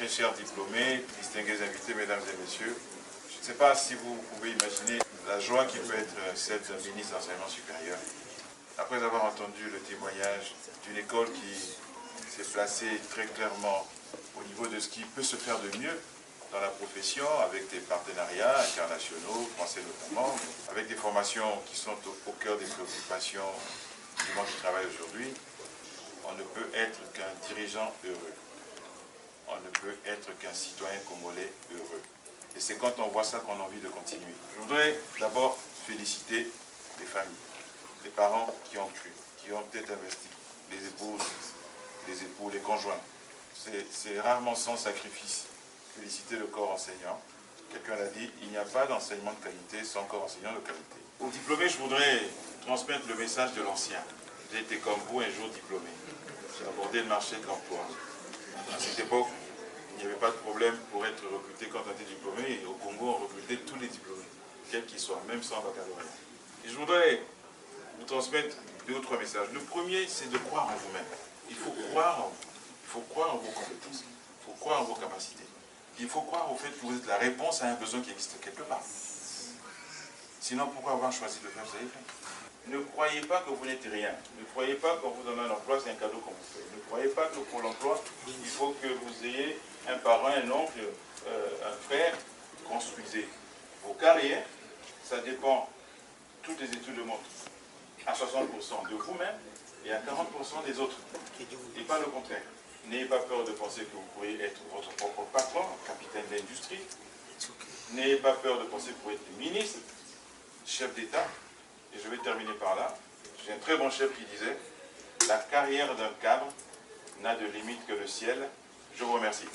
très chers diplômés, distingués invités, mesdames et messieurs, je ne sais pas si vous pouvez imaginer la joie qui peut être celle d'un ministre d'enseignement supérieur. Après avoir entendu le témoignage d'une école qui s'est placée très clairement au niveau de ce qui peut se faire de mieux dans la profession, avec des partenariats internationaux, français notamment, avec des formations qui sont au cœur des préoccupations du monde du travail aujourd'hui, on ne peut être qu'un dirigeant heureux. On ne peut être qu'un citoyen congolais heureux. Et c'est quand on voit ça qu'on a envie de continuer. Je voudrais d'abord féliciter les familles, les parents qui ont cru, qui ont peut-être investi, les épouses, les époux, les conjoints. C'est rarement sans sacrifice. Féliciter le corps enseignant. Quelqu'un l'a dit, il n'y a pas d'enseignement de qualité sans corps enseignant de qualité. Aux diplômés, je voudrais transmettre le message de l'ancien. J'ai été comme vous un jour diplômé. J'ai abordé le marché de l'emploi. À cette époque, il n'y avait pas de problème pour être recruté quand on était diplômé. Et au Congo, on recrutait tous les diplômés, quels qu'ils soient, même sans baccalauréat. Et je voudrais vous transmettre 2 ou 3 messages. Le premier, c'est de croire en vous-même. Il faut croire en vous. Il faut croire en vos compétences. Il faut croire en vos capacités. Il faut croire au fait que vous êtes la réponse à un besoin qui existe quelque part. Sinon, pourquoi avoir choisi de le faire, vous avez fait? Ne croyez pas que vous n'êtes rien. Ne croyez pas qu'on vous donne un emploi, c'est un cadeau qu'on vous fait. Ne croyez pas que pour l'emploi, il faut que vous ayez un parent, un oncle, un frère. Construisez vos carrières. Ça dépend, toutes les études le montrent, à 60% de vous-même et à 40% des autres. Et pas le contraire. N'ayez pas peur de penser que vous pourriez être votre propre patron, capitaine d'industrie. N'ayez pas peur de penser que vous pouvez être ministre, chef d'État. Et je vais terminer par là. J'ai un très bon chef qui disait « La carrière d'un cadre n'a de limite que le ciel ». Je vous remercie.